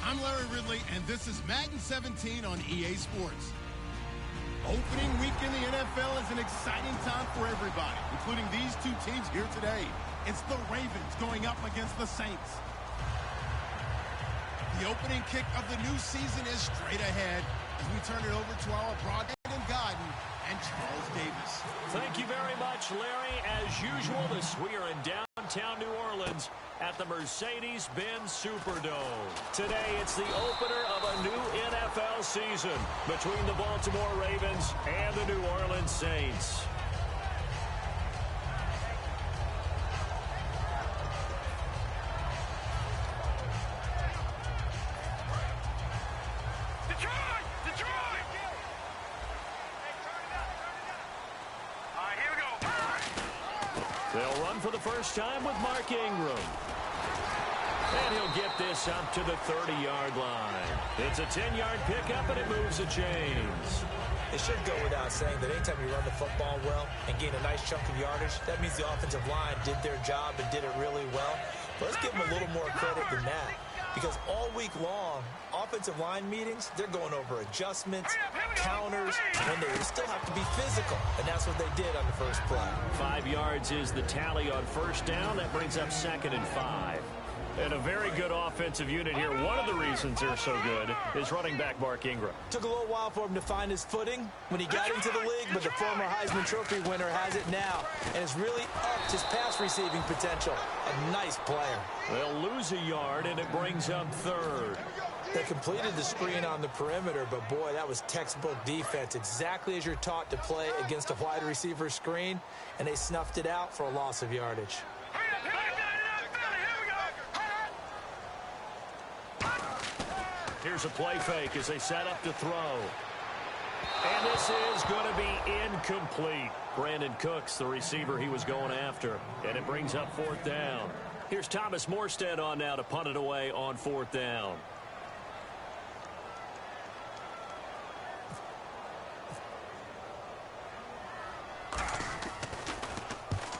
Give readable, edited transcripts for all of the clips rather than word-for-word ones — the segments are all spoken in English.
I'm Larry Ridley, and this is Madden 17 on EA Sports. Opening week in the NFL is an exciting time for everybody, including these two teams here today. It's the Ravens going up against the Saints. The opening kick of the new season is straight ahead as we turn it over to our broadcast guide and Charles Davis. Thank you very much, Larry. As usual, we are in downtown New Orleans at the Mercedes-Benz Superdome. Today, it's the opener of a new NFL season between the Baltimore Ravens and the New Orleans Saints. They'll run for the first time with Mark Ingram. And he'll get this up to the 30-yard line. It's a 10-yard pickup, and it moves the chains. It should go without saying that anytime you run the football well and gain a nice chunk of yardage, that means the offensive line did their job and did it really well. But let's give them a little more credit than that. Because all week long, offensive line meetings, they're going over adjustments, counters, and they still have to be physical. And that's what they did on the first play. 5 yards is the tally on first down. That brings up 2nd and 5. And a very good offensive unit here. One of the reasons they're so good is running back Mark Ingram. Took a little while for him to find his footing when he got into the league, but the former Heisman Trophy winner has it now and has really upped his pass receiving potential. A nice player. They'll lose a yard, and it brings up 3rd. They completed the screen on the perimeter, but boy, that was textbook defense. Exactly as you're taught to play against a wide receiver screen, and they snuffed it out for a loss of yardage. Here's a play fake as they set up to throw. And this is going to be incomplete. Brandon Cooks, the receiver he was going after. And it brings up 4th down. Here's Thomas Morstead on now to punt it away on 4th down.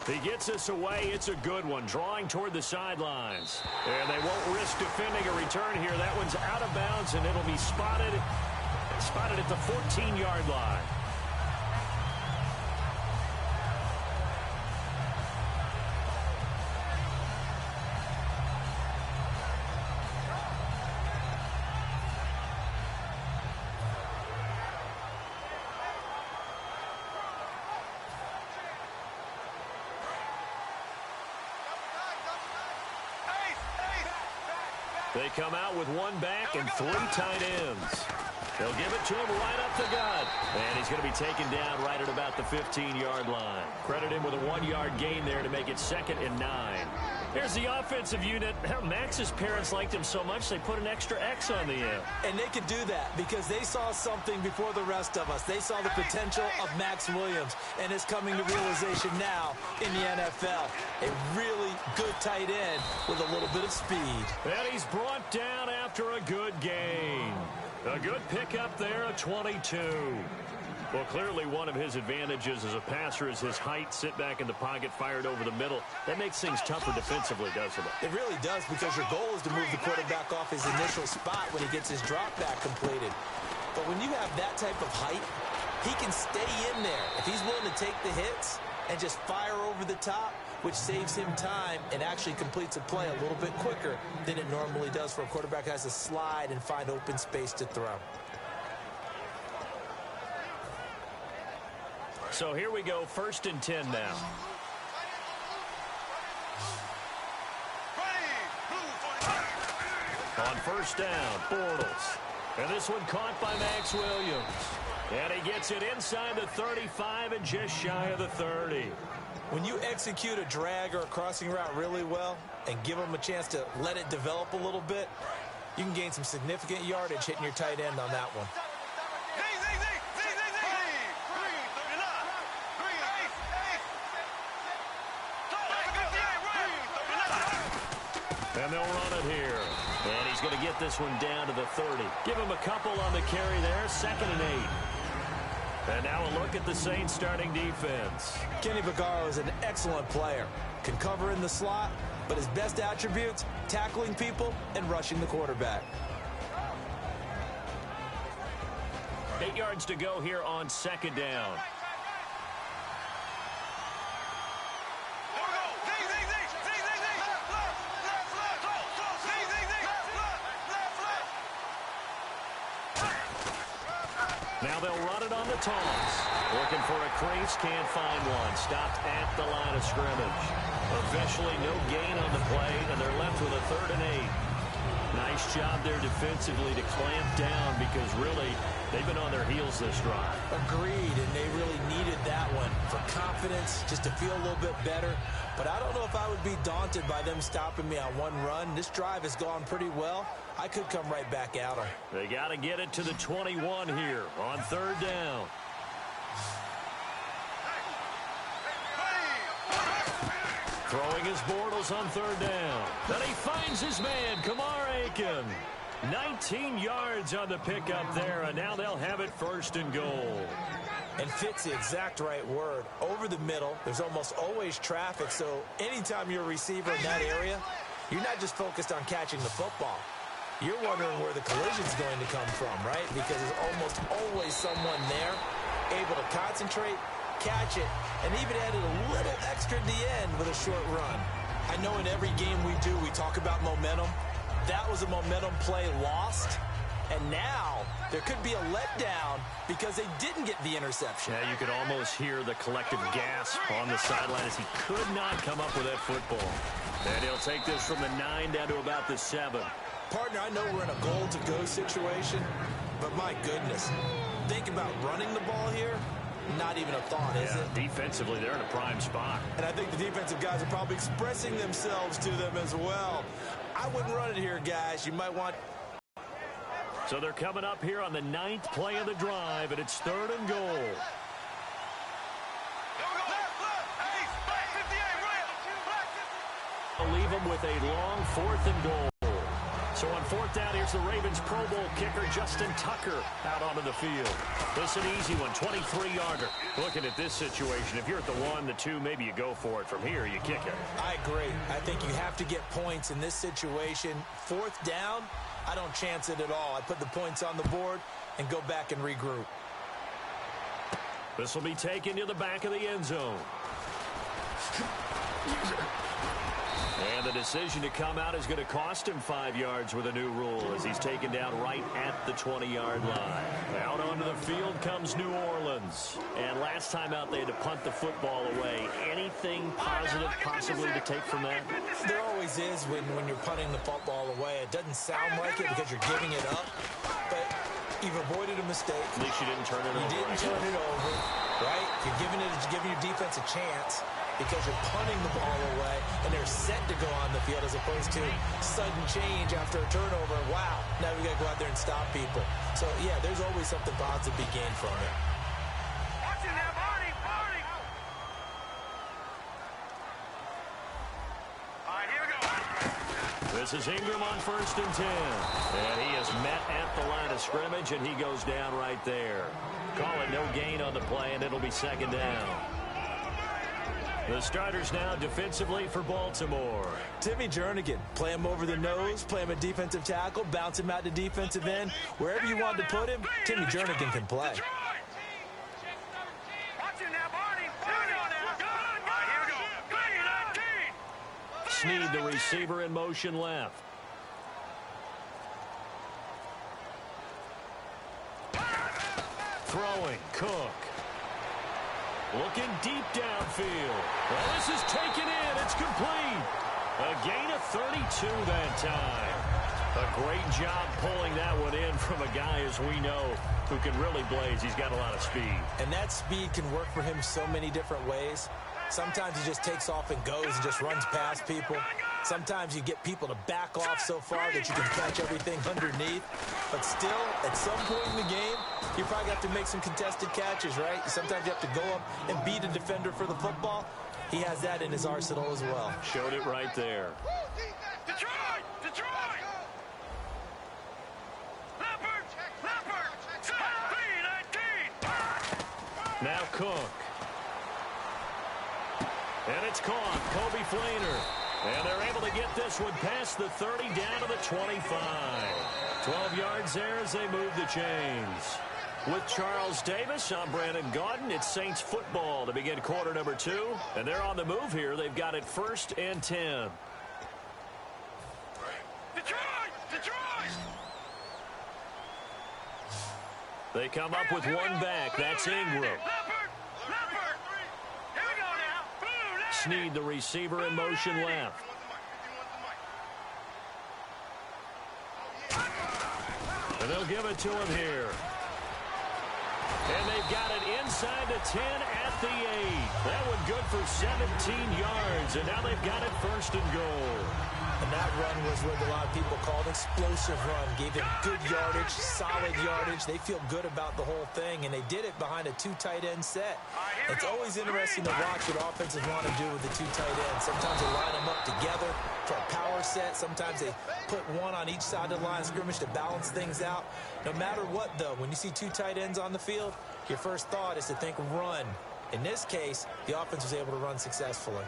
He gets us away. It's a good one. Drawing toward the sidelines. And they won't risk defending a return here. That one's out of bounds, and it'll be spotted at the 14-yard line. They come out with 1 back and 3 tight ends. They'll give it to him right up the gut. And he's going to be taken down right at about the 15-yard line. Credit him with a 1-yard gain there to make it 2nd and 9. Here's the offensive unit. Max's parents liked him so much they put an extra X on the end. And they could do that because they saw something before the rest of us. They saw the potential of Max Williams, and it's coming to realization now in the NFL. A really good tight end with a little bit of speed. And he's brought down after a good gain. A good pickup there, a 22. Well, clearly one of his advantages as a passer is his height. Sit back in the pocket, fired over the middle. That makes things tougher defensively, doesn't it? It really does, because your goal is to move the quarterback off his initial spot when he gets his drop back completed. But when you have that type of height, he can stay in there. If he's willing to take the hits and just fire over the top, which saves him time and actually completes a play a little bit quicker than it normally does for a quarterback who has to slide and find open space to throw. So here we go, 1st and 10 now. On 1st down, Bortles. And this one caught by Max Williams. And he gets it inside the 35 and just shy of the 30. When you execute a drag or a crossing route really well and give them a chance to let it develop a little bit, you can gain some significant yardage hitting your tight end on that one. And they'll run it here. And he's going to get this one down to the 30. Give him a couple on the carry there, 2nd and 8. And now a look at the Saints starting defense. Kenny Vaccaro is an excellent player. Can cover in the slot, but his best attributes, tackling people and rushing the quarterback. 8 yards to go here on 2nd down. Now they'll run it on the toss. Looking for a crease, can't find one. Stopped at the line of scrimmage. Officially no gain on the play, and they're left with a 3rd and 8. Nice job there defensively to clamp down because really they've been on their heels this drive. Agreed, and they really needed that one for confidence, just to feel a little bit better. But I don't know if I would be daunted by them stopping me on one run. This drive has gone pretty well. I could come right back at them. They got to get it to the 21 here on 3rd down. Throwing his Bortles on 3rd down. Then he finds his man, Kamar Aiken. 19 yards on the pickup there, and now they'll have it 1st and goal. And fits the exact right word. Over the middle, there's almost always traffic, so anytime you're a receiver in that area, you're not just focused on catching the football. You're wondering where the collision's going to come from, right? Because there's almost always someone there able to concentrate, catch it, and even added a little extra at the end with a short run. I know in every game we do, we talk about momentum. That was a momentum play lost, and now there could be a letdown because they didn't get the interception. Yeah, you could almost hear the collective gasp on the sideline as he could not come up with that football. And he'll take this from the 9 down to about the 7. Partner, I know we're in a goal-to-go situation, but my goodness, think about running the ball here. Not even a thought, is it? Defensively, they're in a prime spot. And I think the defensive guys are probably expressing themselves to them as well. I wouldn't run it here, guys. You might want... So they're coming up here on the 9th play of the drive, and it's 3rd and goal. I'll leave them with a long 4th and goal. So on 4th down, here's the Ravens Pro Bowl kicker, Justin Tucker, out onto the field. This is an easy one, 23-yarder. Looking at this situation, if you're at the 1, the 2, maybe you go for it. From here, you kick it. I agree. I think you have to get points in this situation. 4th down, I don't chance it at all. I put the points on the board and go back and regroup. This will be taken to the back of the end zone. And the decision to come out is going to cost him 5 yards with a new rule as he's taken down right at the 20-yard line. Out onto the field comes New Orleans. And last time out, they had to punt the football away. Anything positive possibly to take from that? There always is when you're punting the football away. It doesn't sound like it because you're giving it up, but you've avoided a mistake. At least you didn't turn it over. You didn't turn it over, right? You're giving your defense a chance because you're punting the ball away, and they're set to go on the field as opposed to sudden change after a turnover. Wow, now we got to go out there and stop people. So, yeah, there's always something positive to be gained from it. This is Ingram on 1st and 10. And he is met at the line of scrimmage, and he goes down right there. Call it no gain on the play, and it'll be 2nd down. The starters now defensively for Baltimore. Timmy Jernigan, play him over the nose, play him at defensive tackle, bounce him out to defensive end. Wherever you want to put him, Timmy Jernigan can play. Snead, the receiver, in motion left. Throwing, Cook. Looking deep downfield. Well, this is taken in. It's complete. A gain of 32 that time. A great job pulling that one in from a guy, as we know, who can really blaze. He's got a lot of speed. And that speed can work for him so many different ways. Sometimes he just takes off and goes and just runs past people. Sometimes you get people to back off so far that you can catch everything underneath. But still, at some point in the game, you probably have to make some contested catches, right? Sometimes you have to go up and beat a defender for the football. He has that in his arsenal as well. Showed it right there. Detroit! Detroit! Leopard! Leopard! 17-19! Now Cook. And it's caught. Kobe Flainer. And they're able to get this one past the 30 down to the 25. 12 yards there as they move the chains. With Charles Davis, I'm Brandon Gaudin. It's Saints football to begin quarter number 2. And they're on the move here. They've got it 1st and 10. Detroit! Detroit! They come up with one back. That's Ingram. Leopard! Leopard! Here we go now. Blue, now. Snead, the receiver, in motion left. And they'll give it to him here. And they've got it inside the 10 at the 8. That one good for 17 yards. And now they've got it 1st and goal. And that run was what a lot of people called explosive run. Gave them good yardage, solid yardage. They feel good about the whole thing, and they did it behind a 2 tight end set. It's always interesting to watch what offenses want to do with the 2 tight ends. Sometimes they line them up together for a power set. Sometimes they put one on each side of the line of scrimmage to balance things out. No matter what, though, when you see 2 tight ends on the field, your first thought is to think run. In this case, the offense was able to run successfully.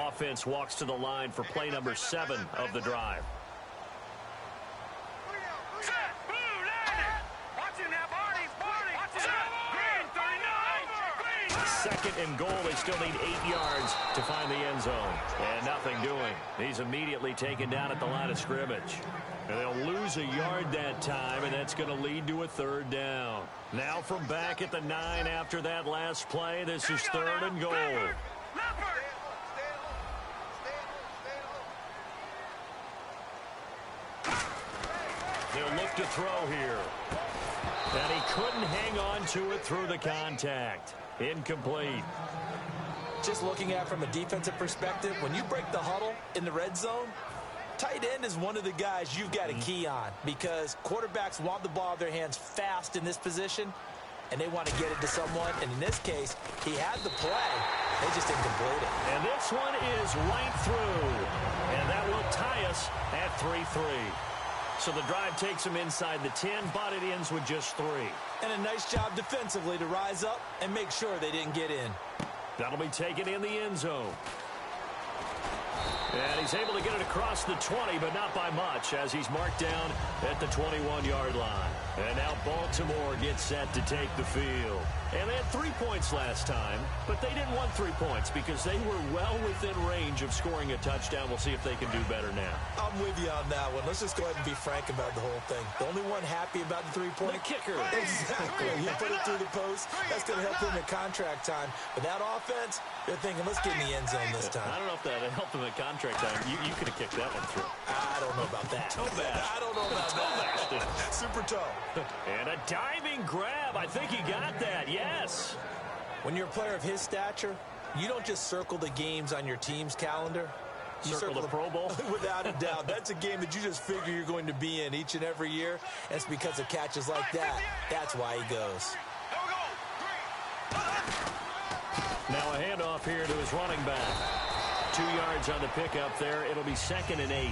Offense walks to the line for play number 7 of the drive. Set! Blue, landed! Watch him now, Barney! Barney! Watch him now! Green, 39! Green! 2nd and goal. They still need 8 yards to find the end zone. And nothing doing. He's immediately taken down at the line of scrimmage. And they'll lose a yard that time, and that's going to lead to a 3rd down. Now from back at the 9 after that last play, this is 3rd and goal. Leopard! They'll look to throw here. And he couldn't hang on to it through the contact. Incomplete. Just looking at it from a defensive perspective, when you break the huddle in the red zone, tight end is one of the guys you've got to key on because quarterbacks want the ball in their hands fast in this position, and they want to get it to someone. And in this case, he had the play. They just didn't complete it. And this one is right through. And that will tie us at 3-3. So the drive takes them inside the 10, but it ends with just 3. And a nice job defensively to rise up and make sure they didn't get in. That'll be taken in the end zone. And he's able to get it across the 20, but not by much, as he's marked down at the 21-yard line. And now Baltimore gets set to take the field. And they had 3 points last time, but they didn't want 3 points because they were well within range of scoring a touchdown. We'll see if they can do better now. I'm with you on that one. Let's just go ahead and be frank about the whole thing. The only one happy about the 3-point? The kicker. Exactly. He put it through the post. That's going to help him at contract time. But that offense, they're thinking, let's get in the end zone this time. I don't know if that helped him at contract time. You could have kicked that one through. I don't know about that. Toe bash. I don't know about that. Super toe. And a diving grab. I think he got that. Yes. When you're a player of his stature, you don't just circle the games on your team's calendar. You circle the Pro Bowl? Without a doubt. That's a game that you just figure you're going to be in each and every year. And it's because of catches like that. That's why he goes. Now a handoff here to his running back. 2 yards on the pickup there. It'll be 2nd and 8.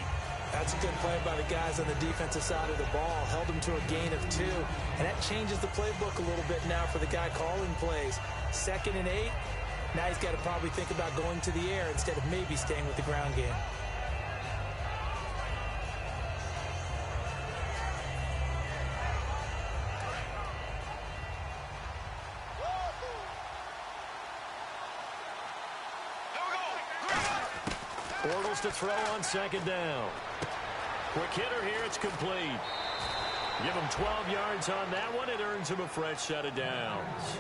That's a good play by the guys on the defensive side of the ball. Held him to a gain of 2. And that changes the playbook a little bit now for the guy calling plays. 2nd and 8. Now he's got to probably think about going to the air instead of maybe staying with the ground game. Bortles to throw on 2nd down. Quick hitter here. It's complete. Give him 12 yards on that one. It earns him a fresh set of downs.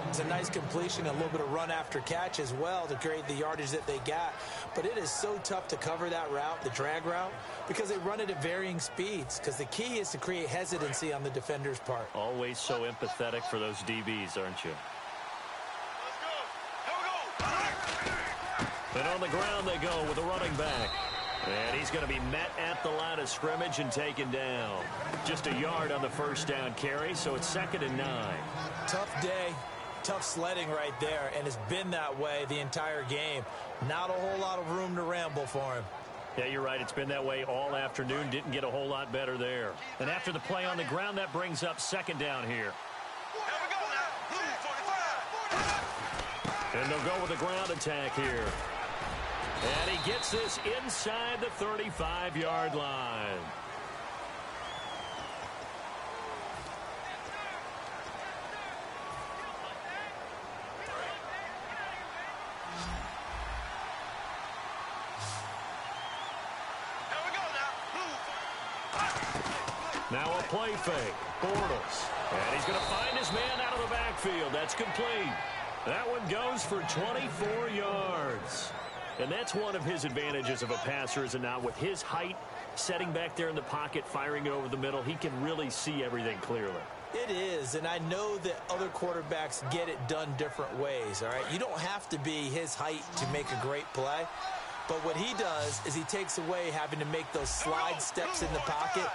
It's a nice completion, a little bit of run after catch as well to create the yardage that they got. But it is so tough to cover that route, the drag route, because they run it at varying speeds. Because the key is to create hesitancy on the defender's part. Always so empathetic for those DBs, aren't you? Let's go. Here we go. And on the ground they go with a running back. And he's going to be met at the line of scrimmage and taken down. Just a yard on the first down carry, so it's 2nd and 9. Tough day, tough sledding right there, and it's been that way the entire game. Not a whole lot of room to ramble for him. Yeah, you're right. It's been that way all afternoon. Didn't get a whole lot better there. And after the play on the ground, that brings up 2nd down here. And they'll go with a ground attack here. And he gets this inside the 35-yard line. Now a play fake. Bortles. And he's going to find his man out of the backfield. That's complete. That one goes for 24 yards. And that's one of his advantages of a passer, is it not? With his height, setting back there in the pocket, firing over the middle, he can really see everything clearly. It is, and I know that other quarterbacks get it done different ways, all right? You don't have to be his height to make a great play. But what he does is he takes away having to make those slide steps in the pocket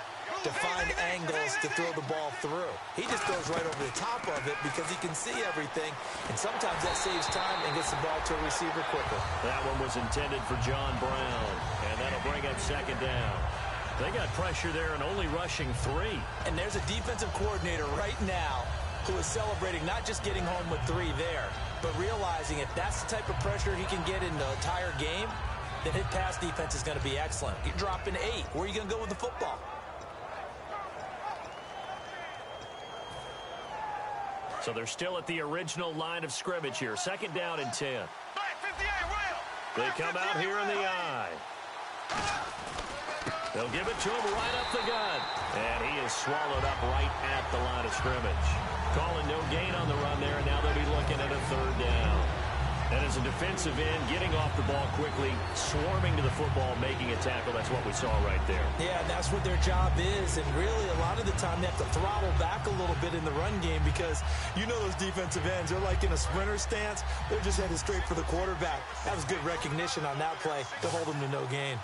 to find angles to throw the ball through. He just goes right over the top of it because he can see everything, and sometimes that saves time and gets the ball to a receiver quicker. That one was intended for John Brown, and that'll bring up 2nd down. They got pressure there and only rushing 3. And there's a defensive coordinator right now who is celebrating not just getting home with 3 there, but realizing if that's the type of pressure he can get in the entire game, then his pass defense is going to be excellent. You're dropping 8. Where are you going to go with the football? So they're still at the original line of scrimmage here. 2nd down and 10. They come out here in the eye. They'll give it to him right up the gut. And he is swallowed up right at the line of scrimmage. Calling no gain on the run there, and now they'll be looking at a 3rd down. And as a defensive end, getting off the ball quickly, swarming to the football, making a tackle, that's what we saw right there. Yeah, that's what their job is. And really, a lot of the time, they have to throttle back a little bit in the run game because you know those defensive ends, they're like in a sprinter stance. They're just headed straight for the quarterback. That was good recognition on that play to hold them to no gain.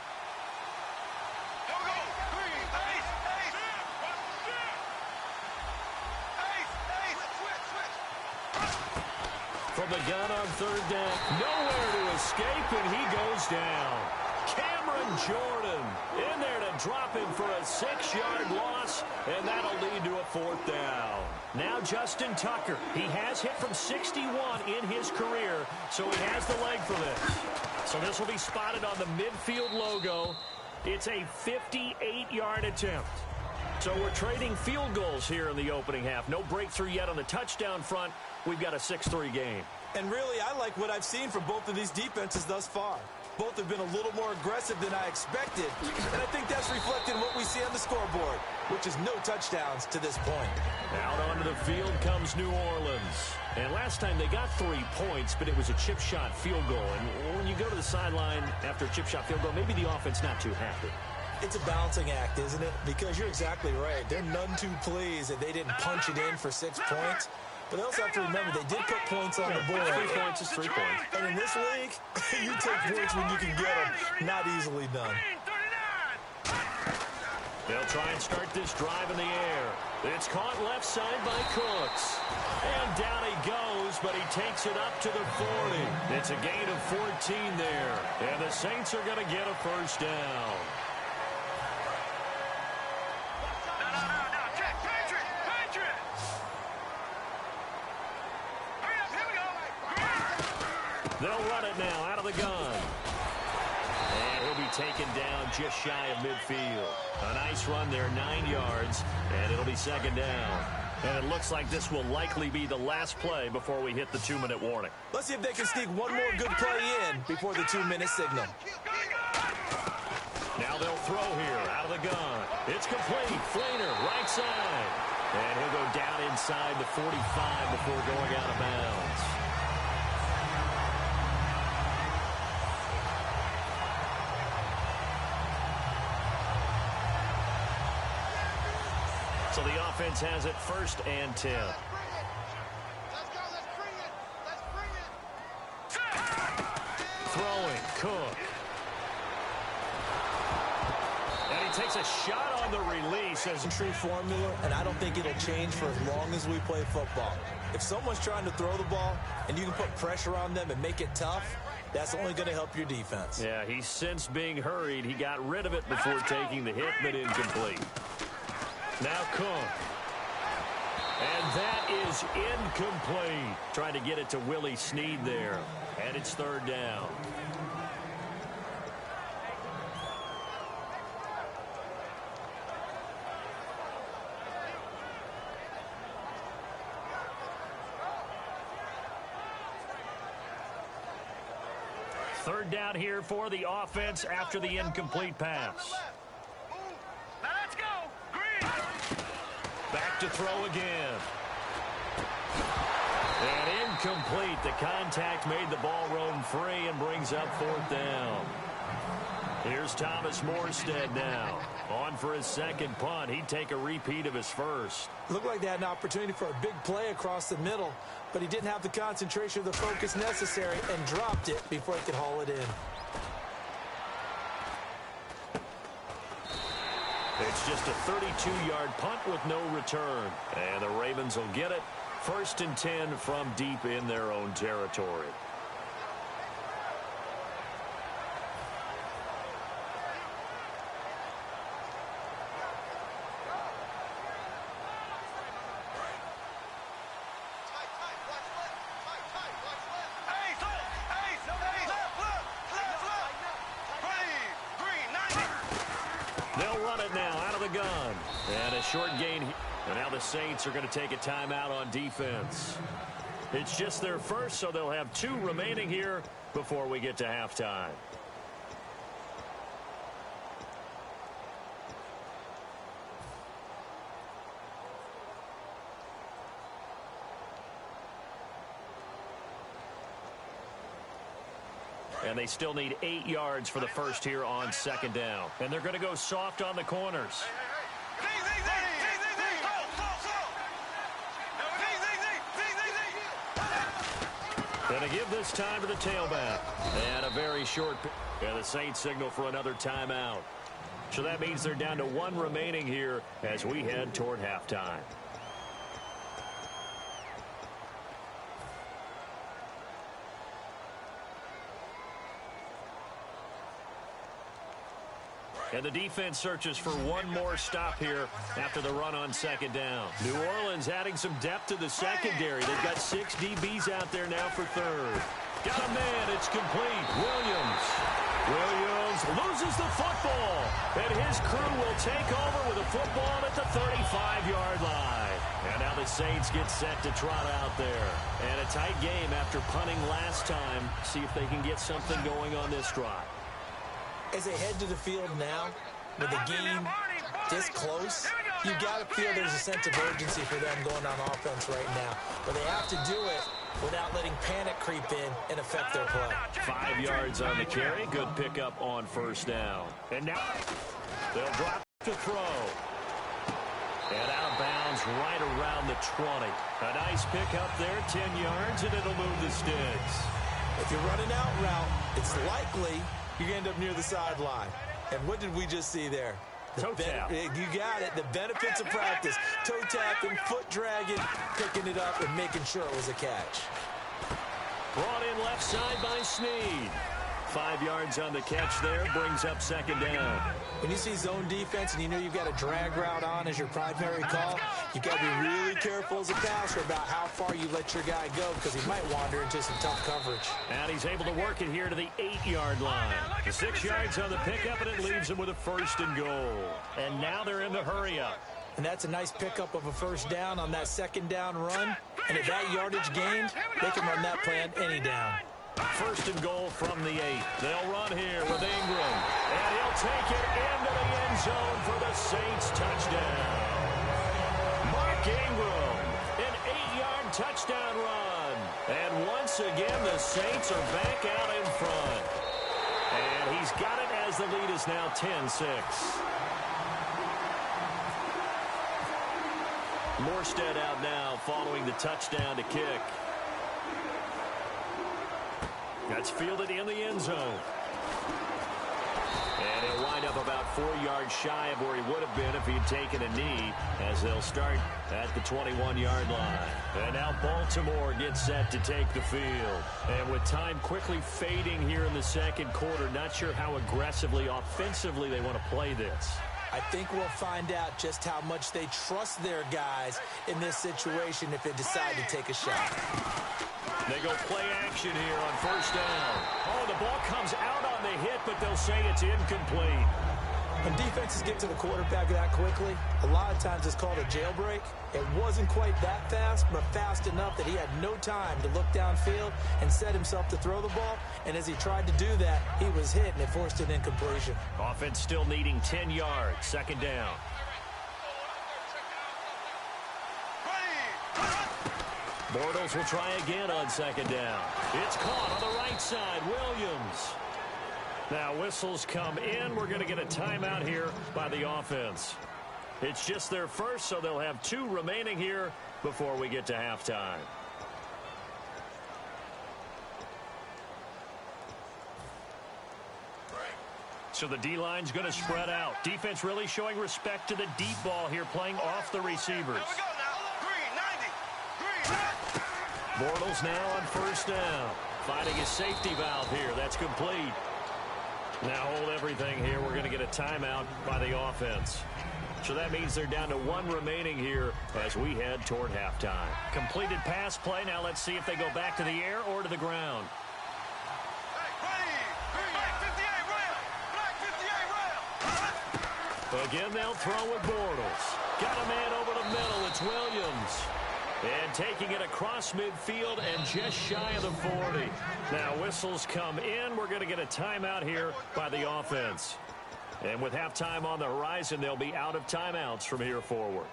From the gun on 3rd down. Nowhere to escape, and he goes down. Cameron Jordan in there to drop him for a 6-yard loss, and that'll lead to a 4th down. Now Justin Tucker. He has hit from 61 in his career, so he has the leg for this. So this will be spotted on the midfield logo. It's a 58-yard attempt. So we're trading field goals here in the opening half. No breakthrough yet on the touchdown front. We've got a 6-3 game. And really, I like what I've seen from both of these defenses thus far. Both have been a little more aggressive than I expected. And I think that's reflected in what we see on the scoreboard, which is no touchdowns to this point. Out onto the field comes New Orleans. And last time they got 3 points, but it was a chip shot field goal. And when you go to the sideline after a chip shot field goal, maybe the offense not too happy. It's a balancing act, isn't it? Because you're exactly right. They're none too pleased that they didn't punch it in for 6 points. But they also have to remember they did put points on the board. 3 points is 3 points. And in this league, you take points when you can get them. Not easily done. They'll try and start this drive in the air. It's caught left side by Cooks. And down he goes, but he takes it up to the 40. It's a gain of 14 there. And the Saints are going to get a 1st down. They'll run it now out of the gun. And he'll be taken down just shy of midfield. A nice run there, 9 yards, and it'll be 2nd down. And it looks like this will likely be the last play before we hit the 2-minute warning. Let's see if they can sneak one more good play in before the 2-minute signal. Now they'll throw here out of the gun. It's complete. Flainer, right side. And he'll go down inside the 45 before going out of bounds. So the offense has it 1st and 10. Let's go. Let's bring it. Throwing. Cook. And he takes a shot on the release. As True formula, and I don't think it'll change for as long as we play football. If someone's trying to throw the ball and you can put pressure on them and make it tough, that's only going to help your defense. Yeah, he's since being hurried. He got rid of it before taking the hit, but incomplete. Now Cook. And that is incomplete. Trying to get it to Willie Snead there. And it's third down. Third down here for the offense after the incomplete pass. Now let's go. Green. Back to throw again. And incomplete. The contact made the ball roam free and brings up fourth down. Here's Thomas Morstead now. On for his second punt. He'd take a repeat of his first. Looked like they had an opportunity for a big play across the middle, but he didn't have the concentration or the focus necessary and dropped it before he could haul it in. It's just a 32-yard punt with no return. And the Ravens will get it. 1st and 10 from deep in their own territory. They'll run it now out of the gun. And a short gain. And now the Saints are going to take a timeout on defense. It's just their first, so they'll have 2 remaining here before we get to halftime. And they still need 8 yards for the first here on second down. And they're going to go soft on the corners. Going to give this time to the tailback. And a very short. And the Saints signal for another timeout. So that means they're down to 1 remaining here as we head toward halftime. And the defense searches for one more stop here after the run on second down. New Orleans adding some depth to the secondary. They've got 6 DBs out there now for third. Got a man. It's complete. Williams loses the football. And his crew will take over with a football at the 35-yard line. And now the Saints get set to trot out there. And a tight game after punting last time. See if they can get something going on this drive. As they head to the field now, with the game this close, you got to feel there's a sense of urgency for them going on offense right now. But they have to do it without letting panic creep in and affect their play. 5 yards on the carry. Good pickup on first down. And now they'll drop to throw. And out of bounds right around the 20. A nice pickup there, 10 yards, and it'll move the sticks. If you're running out route, it's likely you end up near the sideline. And what did we just see there? Toe tap. You got it. The benefits of practice. Toe tapping, foot dragging, picking it up, and making sure it was a catch. Brought in left side by Snead. 5 yards on the catch there, brings up second down. When you see zone defense and you know you've got a drag route on as your primary call, you've got to be really careful as a passer about how far you let your guy go because he might wander into some tough coverage. And he's able to work it here to the 8-yard line. The 6 yards on the pickup, and it leaves him with a 1st and goal. And now they're in the hurry-up. And that's a nice pickup of a first down on that second down run. And at that yardage gained, they can run that play on any down. 1st and goal from the 8. They'll run here with Ingram. And he'll take it into the end zone for the Saints touchdown. Mark Ingram, an 8-yard touchdown run. And once again, the Saints are back out in front. And he's got it as the lead is now 10-6. Morstead out now following the touchdown to kick. That's fielded in the end zone. about 4 yards shy of where he would have been if he'd taken a knee, as they'll start at the 21-yard line. And now Baltimore gets set to take the field. And with time quickly fading here in the second quarter, not sure how aggressively, offensively they want to play this. I think we'll find out just how much they trust their guys in this situation if they decide to take a shot. They go play action here on first down. Oh, the ball comes out on the hit, but they'll say it's incomplete. When defenses get to the quarterback that quickly, a lot of times it's called a jailbreak. It wasn't quite that fast, but fast enough that he had no time to look downfield and set himself to throw the ball. And as he tried to do that, he was hit, and it forced an incompletion. Offense still needing 10 yards. Second down. Bortles will try again on second down. It's caught on the right side. Williams. Now whistles come in. We're going to get a timeout here by the offense. It's just their first, so they'll have 2 remaining here before we get to halftime. So the D-line's going to spread out. Defense really showing respect to the deep ball here, playing off the receivers. Bortles now on first down. Finding his safety valve here. That's complete. Now hold everything here. We're going to get a timeout by the offense. So that means they're down to 1 remaining here as we head toward halftime. Completed pass play. Now let's see if they go back to the air or to the ground. Again, they'll throw with Bortles. Got a man over the middle. It's Williams. And taking it across midfield and just shy of the 40. Now whistles come in. We're going to get a timeout here by the offense. And with halftime on the horizon, they'll be out of timeouts from here forward.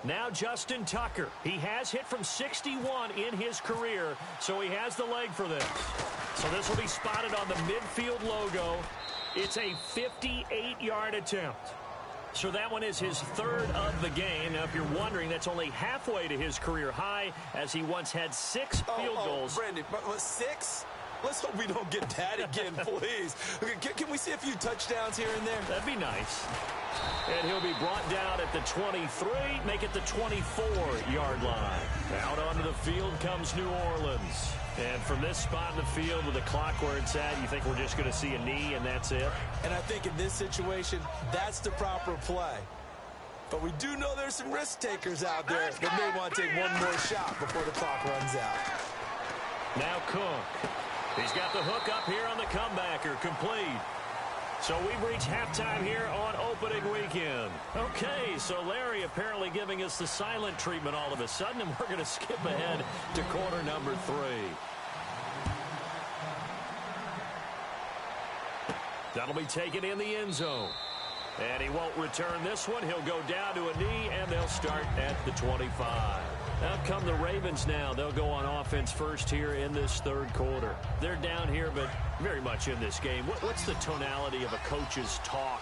Now Justin Tucker. He has hit from 61 in his career, so he has the leg for this. So this will be spotted on the midfield logo. It's a 58-yard attempt. So that one is his 3rd of the game. Now, if you're wondering, that's only halfway to his career high, as he once had 6 field goals. Brandon, 6? Let's hope we don't get that again, please. Can we see a few touchdowns here and there? That'd be nice. And he'll be brought down at the 23, make it the 24-yard line. Out onto the field comes New Orleans. And from this spot in the field with the clock where it's at, you think we're just going to see a knee and that's it? And I think in this situation, that's the proper play. But we do know there's some risk takers out there that may want to take one more shot before the clock runs out. Now Cook. He's got the hook up here on the comebacker, complete. So we've reached halftime here on opening weekend. Okay, so Larry apparently giving us the silent treatment all of a sudden, and we're going to skip ahead to quarter number 3. That'll be taken in the end zone. And he won't return this one. He'll go down to a knee, and they'll start at the 25. Out come the Ravens now. They'll go on offense first here in this 3rd quarter. They're down here, but very much in this game. What's the tonality of a coach's talk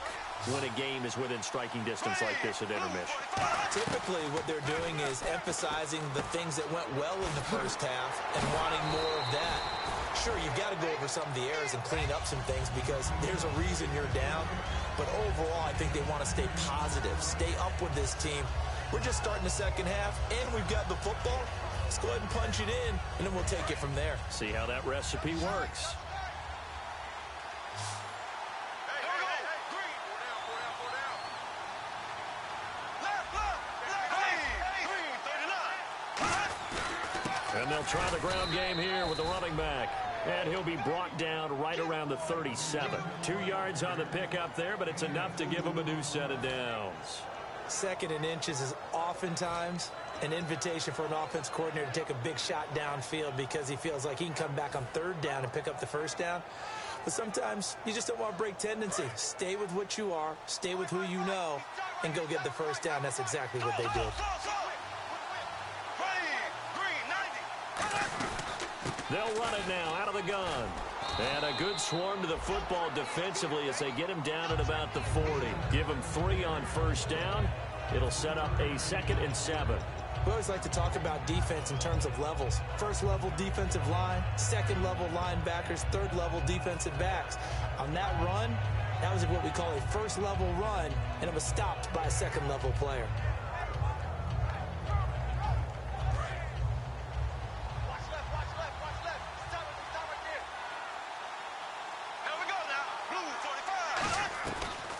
when a game is within striking distance like this at intermission? Typically, what they're doing is emphasizing the things that went well in the first half and wanting more of that. Sure, you've got to go over some of the errors and clean up some things because there's a reason you're down. But overall, I think they want to stay positive, stay up with this team. We're just starting the second half, and we've got the football. Let's go ahead and punch it in, and then we'll take it from there. See how that recipe works. And they'll try the ground game here with the running back. And he'll be brought down right around the 37. 2 yards on the pickup there, but it's enough to give him a new set of downs. 2nd and inches is oftentimes an invitation for an offense coordinator to take a big shot downfield because he feels like he can come back on 3rd down and pick up the 1st down. But sometimes you just don't want to break tendency. Stay with what you are, stay with who you know, and go get the 1st down. That's exactly what they did. They'll run it now out of the gun. And a good swarm to the football defensively as they get him down at about the 40. Give him 3 on 1st down. It'll set up a 2nd and 7. We always like to talk about defense in terms of levels. First level defensive line, second level linebackers, third level defensive backs. On that run, that was what we call a first level run, and it was stopped by a second level player.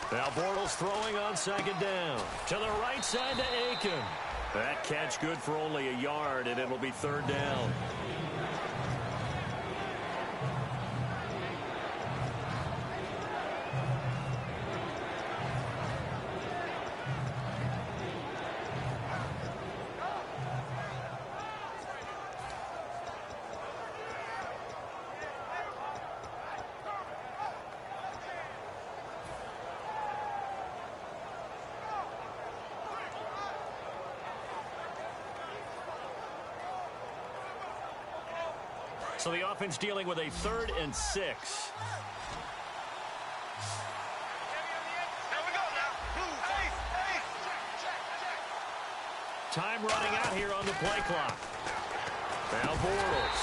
Now Bortles throwing on second down. To the right side to Aiken. That catch good for only a yard, and it'll be third down. So the offense dealing with a 3rd and 6. Time running out here on the play clock. Now Bortles.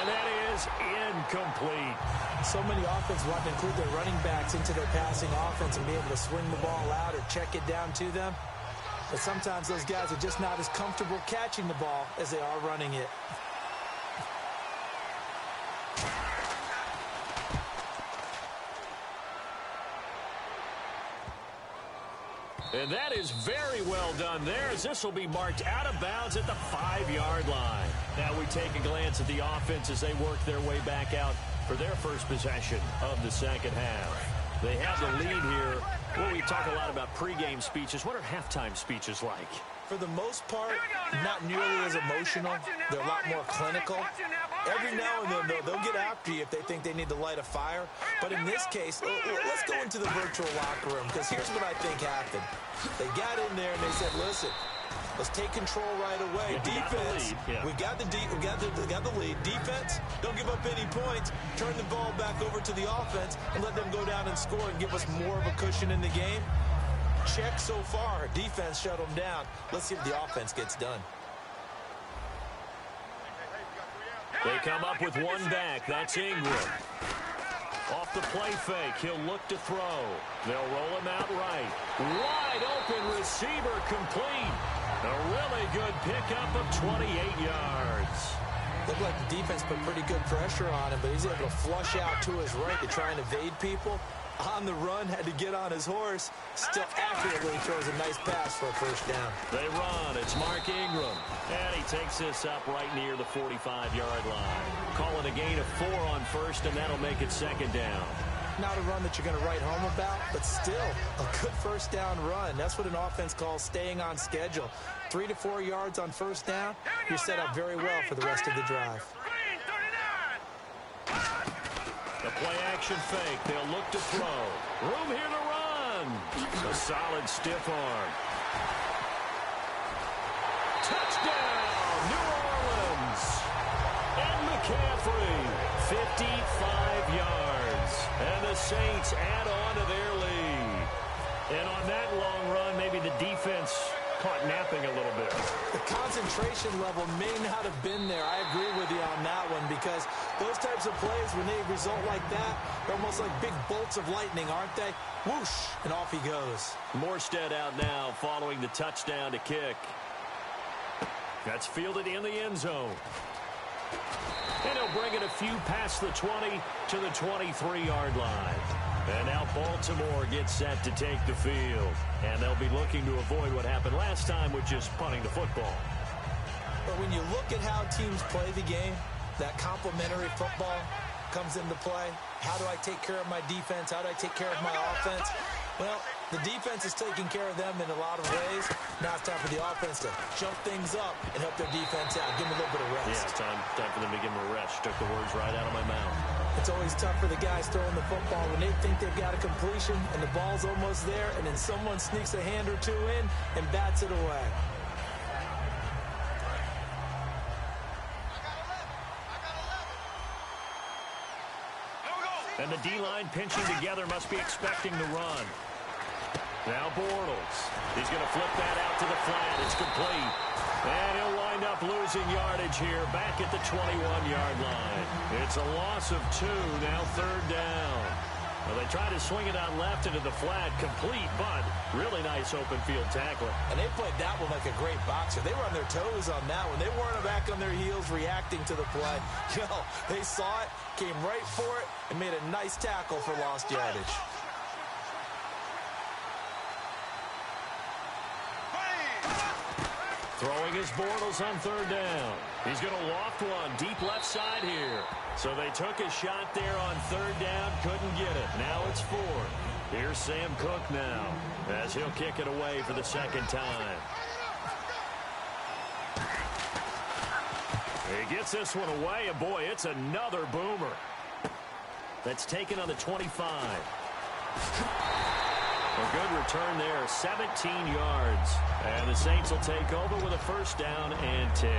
And that is incomplete. So many offenses want to include their running backs into their passing offense and be able to swing the ball out or check it down to them. But sometimes those guys are just not as comfortable catching the ball as they are running it. And that is very well done there, as this will be marked out of bounds at the 5-yard line. Now we take a glance at the offense as they work their way back out for their first possession of the second half. They have the lead here. Well, we talk a lot about pregame speeches. What are halftime speeches like? For the most part, not nearly as emotional. They're a lot more clinical. Every now and then, though, they'll get after you if they think they need to light a fire. But in this case, let's go into the virtual locker room, because here's what I think happened. They got in there and they said, listen, let's take control right away. Defense, we got the lead. Defense, don't give up any points. Turn the ball back over to the offense and let them go down and score and give us more of a cushion in the game. Check so far. Defense shut them down. Let's see if the offense gets done. They come up with one back. That's Ingram. Off the play fake. He'll look to throw. They'll roll him out right. Wide open receiver complete. A really good pickup of 28 yards. Looked like the defense put pretty good pressure on him, but he's able to flush out to his right to try and evade people. On the run, had to get on his horse. Still accurately throws a nice pass for a first down. They run. It's Mark Ingram. And he takes this up right near the 45-yard line. Calling a gain of 4 on first, and that'll make it second down. Not a run that you're going to write home about, but still a good first down run. That's what an offense calls staying on schedule. 3 to 4 yards on first down, you're set up very well for the rest of the drive. The play-action fake. They'll look to throw. Room here to run. A solid stiff arm. Touchdown, New Orleans. And McCaffrey, 55 yards. And the Saints add on to their lead. And on that long run, maybe the defense caught napping a little bit. The concentration level may not have been there. I agree with you on that one, because those types of plays, when they result like that, they're almost like big bolts of lightning, aren't they? Whoosh, and off he goes. Morstead out now following the touchdown to kick. That's fielded in the end zone. And he'll bring it a few past the 20 to the 23-yard line. And now Baltimore gets set to take the field. And they'll be looking to avoid what happened last time, which is punting the football. But when you look at how teams play the game, that complementary football comes into play. How do I take care of my defense? How do I take care of my offense? Well, the defense is taking care of them in a lot of ways. Now it's time for the offense to jump things up and help their defense out. Give them a little bit of rest. Yeah, it's time for them to give them a rest. Took the words right out of my mouth. It's always tough for the guys throwing the football when they think they've got a completion and the ball's almost there, and then someone sneaks a hand or two in and bats it away. And the D-line pinching together must be expecting the run. Now Bortles. He's going to flip that out to the flat. It's complete. And he'll wind up losing yardage here back at the 21-yard line. It's a loss of 2, now 3rd down. Well, they try to swing it out left into the flat, complete, but really nice open field tackling. And they played that one like a great boxer. They were on their toes on that one. They weren't back on their heels reacting to the play. No, they saw it, came right for it, and made a nice tackle for lost yardage. Throwing his Bortles on 3rd down. He's going to loft one deep left side here. So they took a shot there on 3rd down, couldn't get it. Now it's 4th. Here's Sam Cook now as he'll kick it away for the 2nd time. He gets this one away, and boy, it's another boomer. That's taken on the 25. A good return there, 17 yards. And the Saints will take over with a 1st down and 10.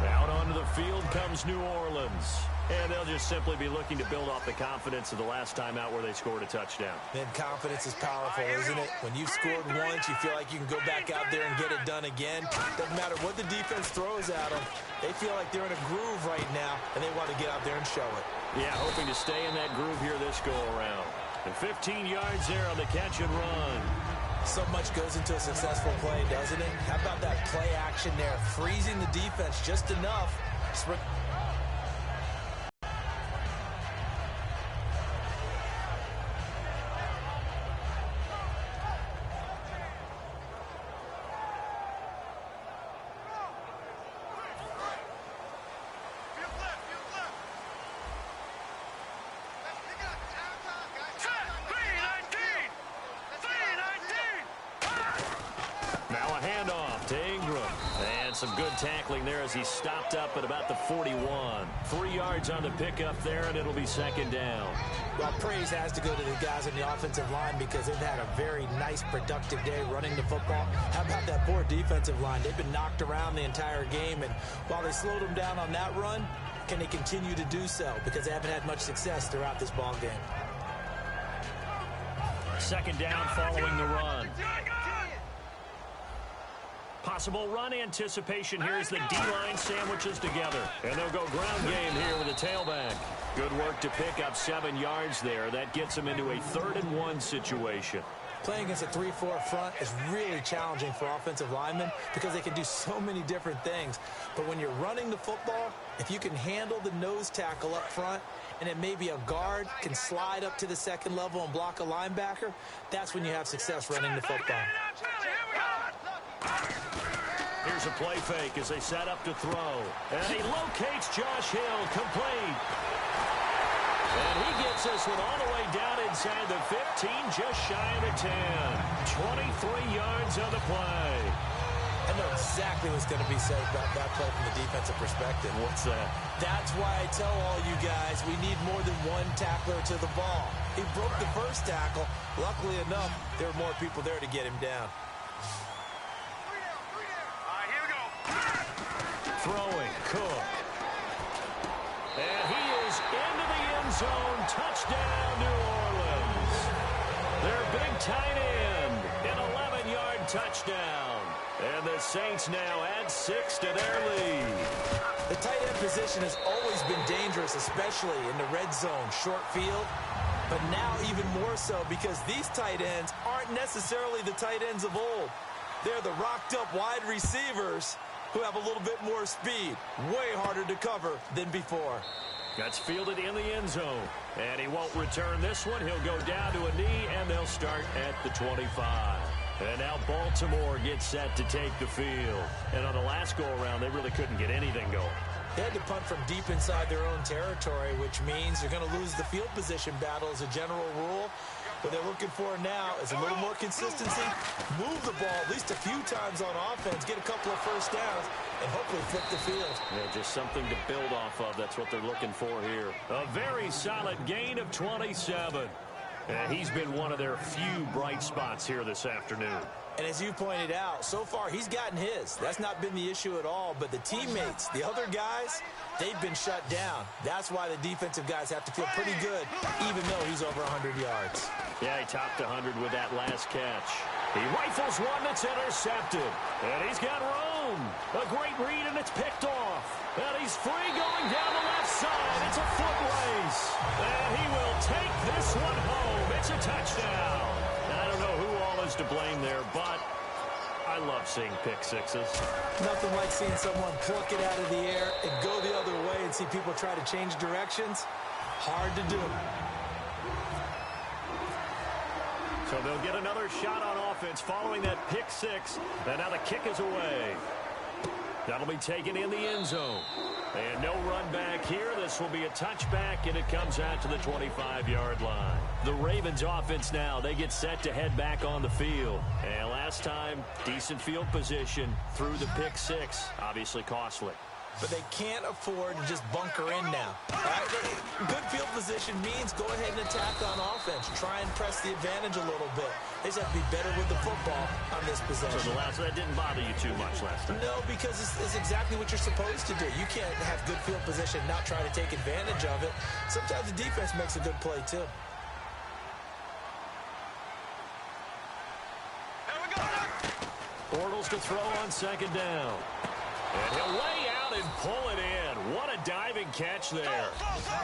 Out onto the field comes New Orleans. And they'll just simply be looking to build off the confidence of the last time out where they scored a touchdown. Then confidence is powerful, isn't it? When you've scored once, you feel like you can go back out there and get it done again. Doesn't matter what the defense throws at them. They feel like they're in a groove right now, and they want to get out there and show it. Yeah, hoping to stay in that groove here this go-around. And 15 yards there on the catch and run. So much goes into a successful play, doesn't it? How about that play action there? Freezing the defense just enough. Some good tackling there as he stopped up at about the 41. 3 yards on the pickup there, and it'll be 2nd down. Well, praise has to go to the guys on the offensive line because they've had a very nice, productive day running the football. How about that poor defensive line? They've been knocked around the entire game, and while they slowed them down on that run, can they continue to do so? Because they haven't had much success throughout this ball game. 2nd down following the run. Possible run anticipation here as the D-line sandwiches together. And they'll go ground game here with a tailback. Good work to pick up 7 yards there. That gets them into a 3rd and 1 situation. Playing against a 3-4 front is really challenging for offensive linemen because they can do so many different things. But when you're running the football, if you can handle the nose tackle up front, and then maybe a guard can slide up to the 2nd level and block a linebacker, that's when you have success running the football. Here's a play fake as they set up to throw. And he locates Josh Hill, complete. And he gets this one all the way down inside the 15, just shy of the 10. 23 yards on the play. I know exactly what's going to be said about that play from the defensive perspective. What's that? That's why I tell all you guys we need more than one tackler to the ball. He broke the first tackle. Luckily enough, there were more people there to get him down. Throwing, Cook. And he is into the end zone. Touchdown, New Orleans. Their big tight end, an 11-yard touchdown. And the Saints now add 6 to their lead. The tight end position has always been dangerous, especially in the red zone, short field. But now even more so because these tight ends aren't necessarily the tight ends of old. They're the rocked-up wide receivers who have a little bit more speed. Way harder to cover than before. That's fielded in the end zone. And he won't return this one. He'll go down to a knee, and they'll start at the 25. And now Baltimore gets set to take the field. And on the last go-around, they really couldn't get anything going. They had to punt from deep inside their own territory, which means they're going to lose the field position battle as a general rule. What they're looking for now is a little more consistency, move the ball at least a few times on offense, get a couple of first downs, and hopefully flip the field. Yeah, just something to build off of. That's what they're looking for here. A very solid gain of 27. And he's been one of their few bright spots here this afternoon. And as you pointed out, so far he's gotten his. That's not been the issue at all. But the teammates, the other guys, they've been shut down. That's why the defensive guys have to feel pretty good, even though he's over 100 yards. Yeah, he topped 100 with that last catch. He rifles one that's intercepted. And he's got room. room. A great read, and it's picked off. And he's free going down the left side. It's a foot race. And he will take this one home. It's a touchdown. I don't know who all is to blame there, but I love seeing pick sixes. Nothing like seeing someone pluck it out of the air and go the other way and see people try to change directions. Hard to do. So they'll get another shot on offense following that pick six. And now the kick is away. That'll be taken in the end zone. And no run back here. This will be a touchback, and it comes out to the 25-yard line. The Ravens offense now, they get set to head back on the field. And last time, decent field position through the pick six. Obviously costly. But they can't afford to just bunker in now. Right? Good field position means go ahead and attack on offense. Try and press the advantage a little bit. They just have to be better with the football on this possession. So that didn't bother you too much last time? No, because it's exactly what you're supposed to do. You can't have good field position and not try to take advantage of it. Sometimes the defense makes a good play, too. Bortles to throw on second down. And he'll lay out and pull it in. What a diving catch there.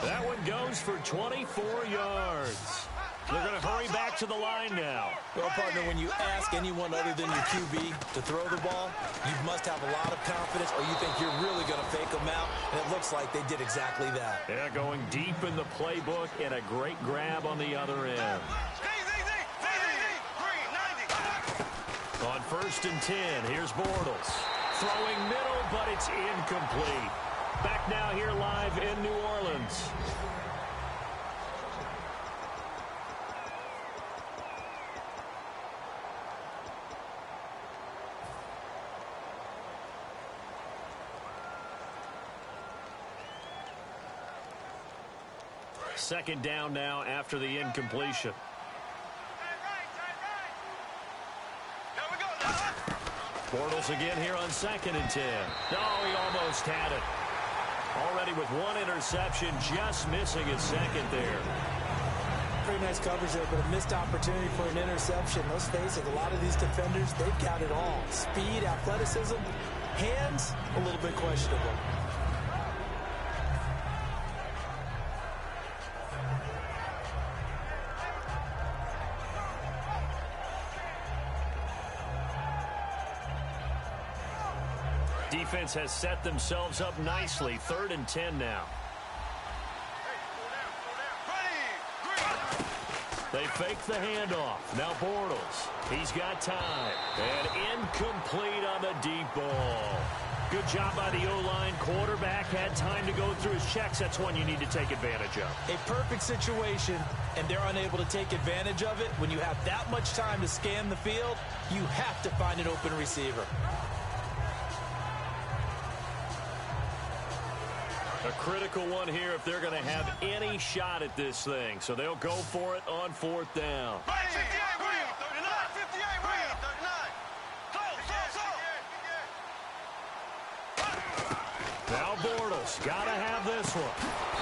That one goes for 24 yards. They're going to hurry back to the line now. Well, partner, when you ask anyone other than your QB to throw the ball, you must have a lot of confidence, or you think you're really going to fake them out, and it looks like they did exactly that. Yeah, going deep in the playbook and a great grab on the other end. On 1st and 10, here's Bortles. Throwing middle, but it's incomplete. Back now here live in New Orleans. Second down now after the incompletion. Bortles again here on 2nd and 10. Oh, he almost had it. Already with one interception, just missing his second there. Pretty nice coverage there, but a missed opportunity for an interception. Let's face it, a lot of these defenders, they've got it all. Speed, athleticism, hands, a little bit questionable. Defense has set themselves up nicely. 3rd and 10 now. They fake the handoff. Now Bortles. He's got time. And incomplete on the deep ball. Good job by the O-line. Quarterback had time to go through his checks. That's one you need to take advantage of. A perfect situation, and they're unable to take advantage of it. When you have that much time to scan the field, you have to find an open receiver. A critical one here if they're going to have any shot at this thing. So they'll go for it on 4th down. Now Bortles, got to have this one.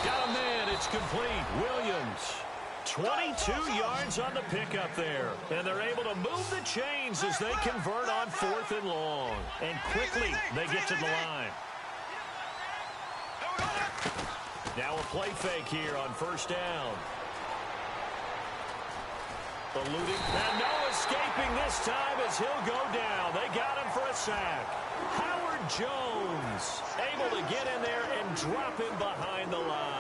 Got a man, it's complete. Williams, 22 yards on the pickup there. And they're able to move the chains as they convert on 4th and long. And quickly, they get to the line. Now a play fake here on 1st down. Eluding, and no escaping this time as he'll go down. They got him for a sack. Howard Jones able to get in there and drop him behind the line.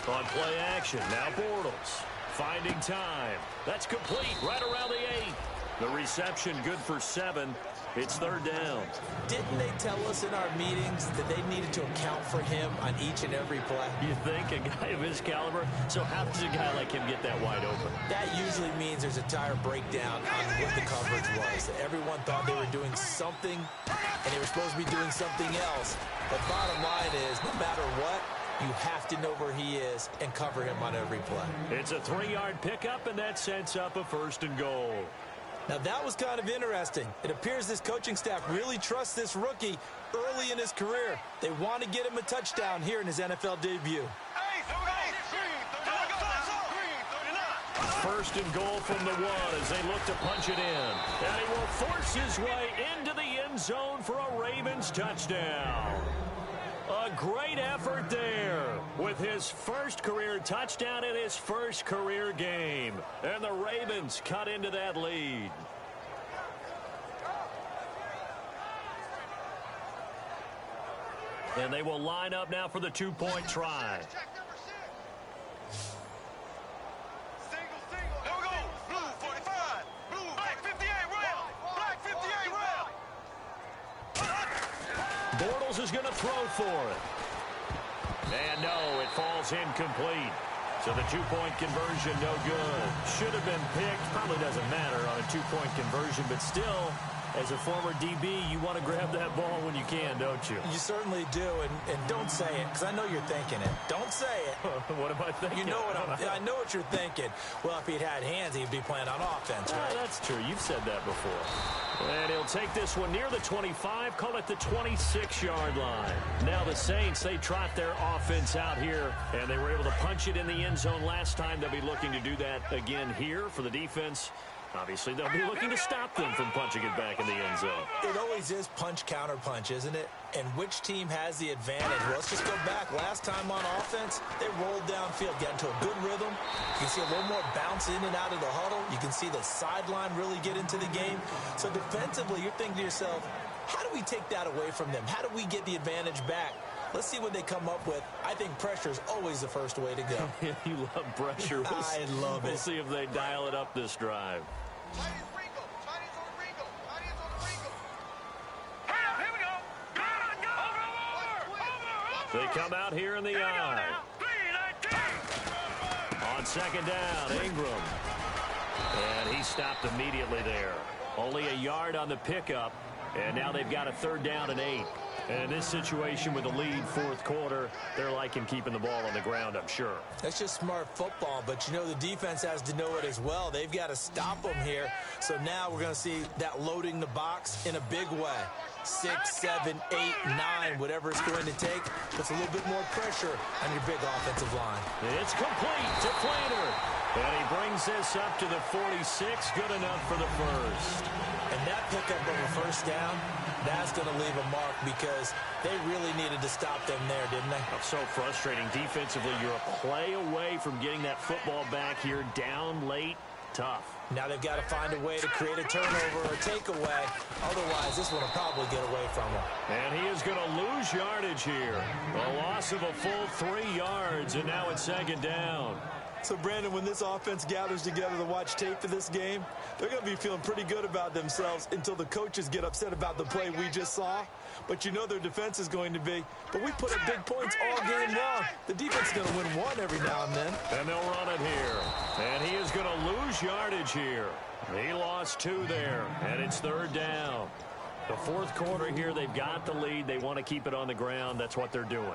On play action, now Bortles. Finding time. That's complete right around the 8. The reception good for 7. It's 3rd down. Didn't they tell us in our meetings that they needed to account for him on each and every play? You think? A guy of his caliber? So how does a guy like him get that wide open? That usually means there's a tire breakdown on what the coverage was. Everyone thought they were doing something, and they were supposed to be doing something else. But bottom line is, no matter what, you have to know where he is and cover him on every play. It's a 3-yard pickup, and that sets up a 1st and goal. Now, that was kind of interesting. It appears this coaching staff really trusts this rookie early in his career. They want to get him a touchdown here in his NFL debut. 1st and goal from the 1 as they look to punch it in. And he will force his way into the end zone for a Ravens touchdown. A great effort there with his first career touchdown in his first career game. And the Ravens cut into that lead. And they will line up now for the 2-point try. Bortles is going to throw for it. And no, it falls incomplete. So the 2-point conversion, no good. Should have been picked. Probably doesn't matter on a 2-point conversion, but still, as a former DB, you want to grab that ball when you can, don't you? You certainly do, and don't say it, because I know you're thinking it. Don't say it. What am I thinking? You know what I know what you're thinking. Well, if he'd had hands, he'd be playing on offense, right? That's true. You've said that before. And he'll take this one near the 25, call it the 26-yard line. Now the Saints, they trot their offense out here, and they were able to punch it in the end zone last time. They'll be looking to do that again here for the defense. Obviously, they'll be looking to stop them from punching it back in the end zone. It always is punch, counter punch, isn't it? And which team has the advantage? Well, let's just go back. Last time on offense, they rolled downfield, got into a good rhythm. You can see a little more bounce in and out of the huddle. You can see the sideline really get into the game. So defensively, you're thinking to yourself, how do we take that away from them? How do we get the advantage back? Let's see what they come up with. I think pressure is always the first way to go. You love pressure. I love it. We'll see if they dial it up this drive. They come out here in the eye. On 2nd down, Ingram. And he stopped immediately there. Only a yard on the pickup. And now they've got a 3rd down and 8. And in this situation with the lead 4th quarter, they're liking keeping the ball on the ground, I'm sure. That's just smart football, but you know the defense has to know it as well. They've got to stop them here. So now we're going to see that loading the box in a big way. 6, 7, 8, 9, whatever it's going to take, puts a little bit more pressure on your big offensive line. It's complete to Flainer. And he brings this up to the 46. Good enough for the 1st. And that pickup of a 1st down, that's going to leave a mark because they really needed to stop them there, didn't they? That's so frustrating. Defensively, you're a play away from getting that football back here down late. Tough. Now they've got to find a way to create a turnover or takeaway. Otherwise, this one will probably get away from them. And he is going to lose yardage here. A loss of a full 3 yards, and now it's 2nd down. So, Brandon, when this offense gathers together to watch tape for this game, they're going to be feeling pretty good about themselves until the coaches get upset about the play we just saw. But you know their defense is going to be, but we put up big points all game long. The defense is going to win one every now and then. And they'll run it here. And he is going to lose yardage here. He lost 2 there, and it's 3rd down. The 4th quarter here, they've got the lead. They want to keep it on the ground. That's what they're doing.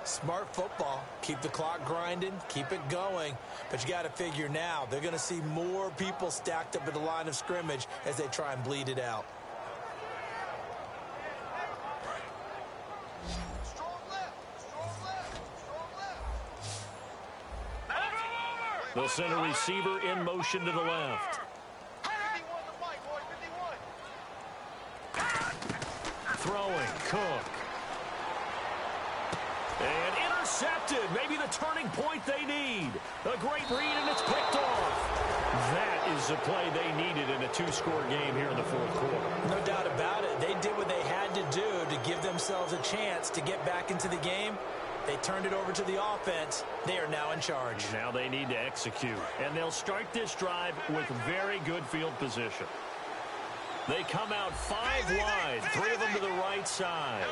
Smart football. Keep the clock grinding. Keep it going. But you got to figure now, they're going to see more people stacked up at the line of scrimmage as they try and bleed it out. They'll send a receiver in motion to the left. Throwing, Cook. And intercepted. Maybe the turning point they need. A great read, and it's picked off. That is the play they needed in a 2-score game here in the 4th quarter. No doubt about it. They did what they had to do to give themselves a chance to get back into the game. They turned it over to the offense. They are now in charge. Now they need to execute. And they'll start this drive with very good field position. They come out 5 wide, 3 of them to the right side.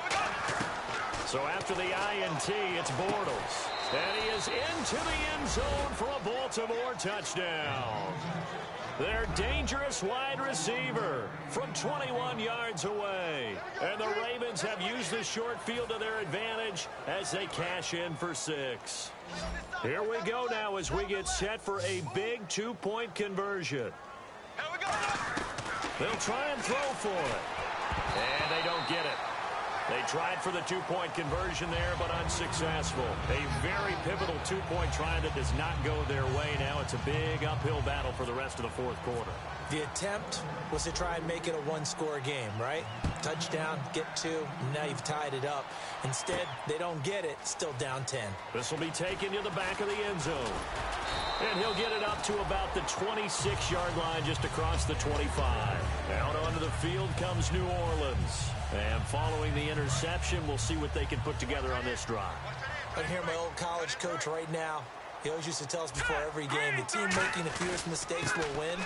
So after the INT, it's Bortles. And he is into the end zone for a Baltimore touchdown. Their dangerous wide receiver from 21 yards away. And the Ravens have used the short field to their advantage as they cash in for 6. Here we go now as we get set for a big 2-point conversion. Here we go. They'll try and throw for it. And they don't get it. They tried for the 2-point conversion there, but unsuccessful. A very pivotal 2-point try that does not go their way. Now it's a big uphill battle for the rest of the fourth quarter. The attempt was to try and make it a one-score game, right? Touchdown, get 2, now you've tied it up. Instead, they don't get it, still down 10. This will be taken to the back of the end zone. And he'll get it up to about the 26-yard line just across the 25. Out onto the field comes New Orleans. And following the interception, we'll see what they can put together on this drive. I can hear my old college coach right now. He always used to tell us before every game, the team making the fewest mistakes will win.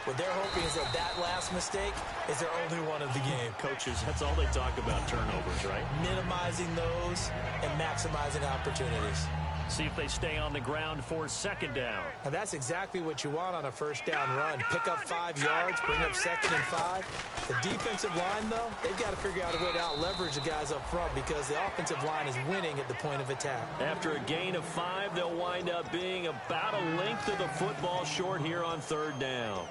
What they're hoping is that last mistake is their only one of the game. Coaches, that's all they talk about, turnovers, right? Minimizing those and maximizing opportunities. See if they stay on the ground for second down. And that's exactly what you want on a first down run. Pick up 5 yards, bring up 2nd and 5. The defensive line, though, they've got to figure out a way to out-leverage the guys up front because the offensive line is winning at the point of attack. After a gain of 5, they'll wind up being about a length of the football short here on third down.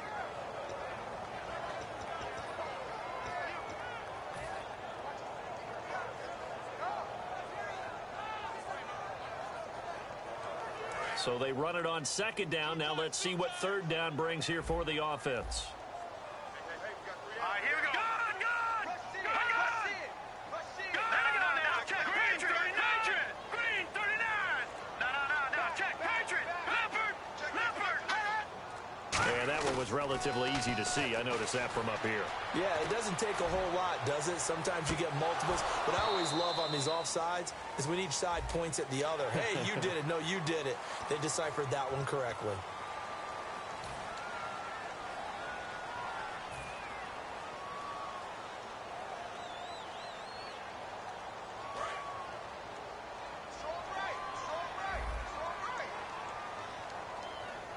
So they run it on second down. Now let's see what third down brings here for the offense. All right, here we go. Good. Now, check. Green 39. Green 39. No. Check. Patriot. Leopard. And that one was relatively easy to see. I noticed that from up here. Yeah, it doesn't take a whole lot, does it? Sometimes you get multiples. What I always love on these offsides is when each side points at the other. Hey, you did it. No, you did it. They deciphered that one correctly.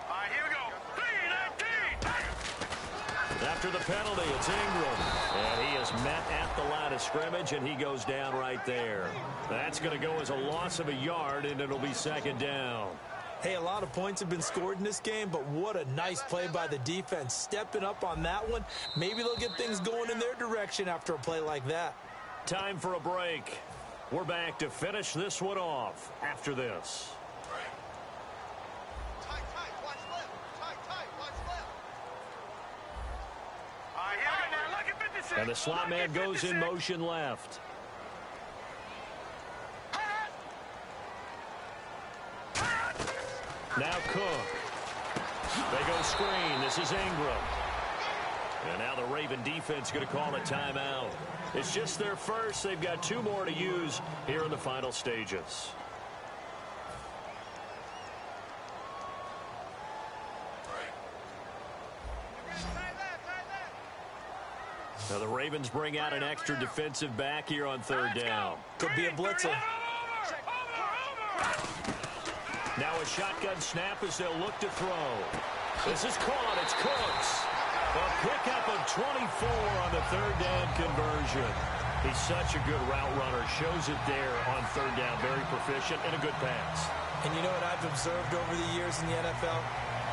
All right, here we go. 3-19. After the penalty, it's Ingram. And he is met at the line of scrimmage, and he goes down right there. That's going to go as a loss of a yard, and it'll be second down. Hey, a lot of points have been scored in this game, but what a nice play by the defense. Stepping up on that one. Maybe they'll get things going in their direction after a play like that. Time for a break. We're back to finish this one off after this. And the slot man goes in motion left. Now Cook. They go screen. This is Ingram. And now the Raven defense going to call a timeout. It's just their first. They've got 2 more to use here in the final stages. Now the Ravens bring out an extra defensive back here on third down. Could be a blitzer. Now a shotgun snap as they'll look to throw. This is caught. It's Cooks. A pickup of 24 on the third down conversion. He's such a good route runner. Shows it there on third down. Very proficient and a good pass. And you know what I've observed over the years in the NFL?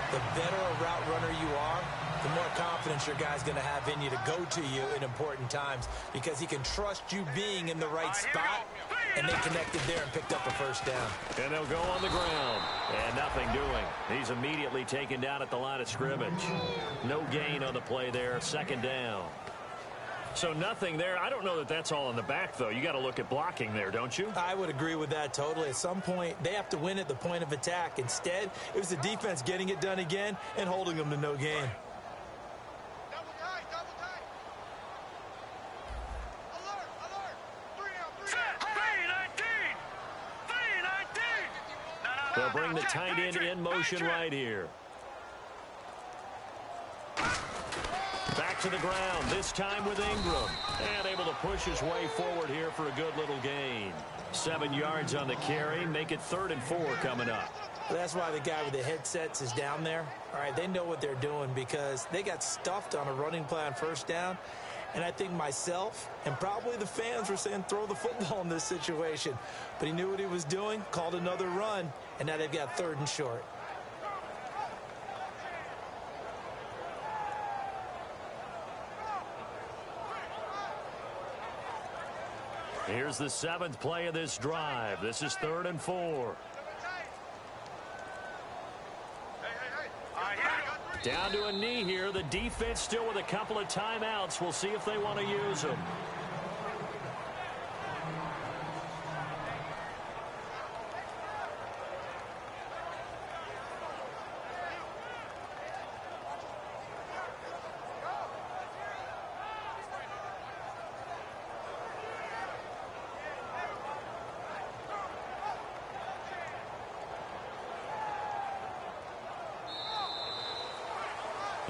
The better a route runner you are, the more confidence your guy's going to have in you to go to you in important times because he can trust you being in the right spot, and they connected there and picked up a first down. And they'll go on the ground, and nothing doing. He's immediately taken down at the line of scrimmage. No gain on the play there, second down. So nothing there. I don't know that that's all in the back, though. You got to look at blocking there, don't you? I would agree with that totally. At some point, they have to win at the point of attack. Instead, it was the defense getting it done again and holding them to no gain. They'll bring the tight end in motion right here. Back back to the ground, this time with Ingram. And able to push his way forward here for a good little gain. 7 yards on the carry. Make it 3rd and 4 coming up. Well, that's why the guy with the headsets is down there. All right, they know what they're doing because they got stuffed on a running play on 1st down. And I think myself and probably the fans were saying throw the football in this situation. But he knew what he was doing, called another run, and now they've got 3rd and short. Here's the 7th play of this drive. This is 3rd and 4. Down to a knee here. The defense still with a couple of timeouts. We'll see if they want to use them.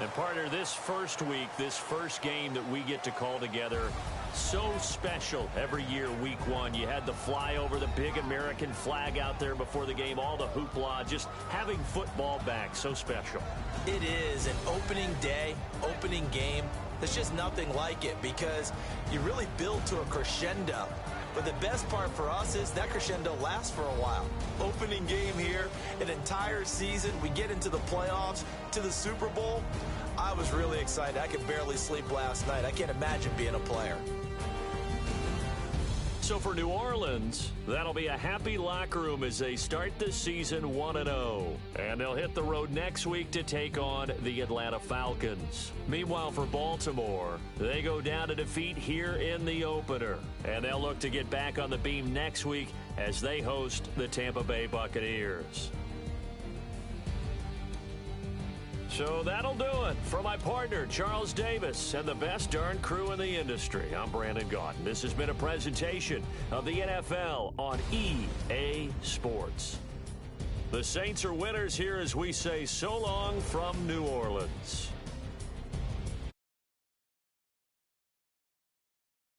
And partner, this first week, this first game that we get to call together, so special every year, week 1. You had the flyover, the big American flag out there before the game, all the hoopla, just having football back, so special. It is an opening day, opening game. There's just nothing like it because you really build to a crescendo. But the best part for us is that crescendo lasts for a while. Opening game here, an entire season. We get into the playoffs, to the Super Bowl. I was really excited. I could barely sleep last night. I can't imagine being a player. So for New Orleans, that'll be a happy locker room as they start the season 1-0. And they'll hit the road next week to take on the Atlanta Falcons. Meanwhile, for Baltimore, they go down to defeat here in the opener. And they'll look to get back on the beam next week as they host the Tampa Bay Buccaneers. So that'll do it. For my partner, Charles Davis, and the best darn crew in the industry, I'm Brandon Gaudin. This has been a presentation of the NFL on EA Sports. The Saints are winners here as we say so long from New Orleans.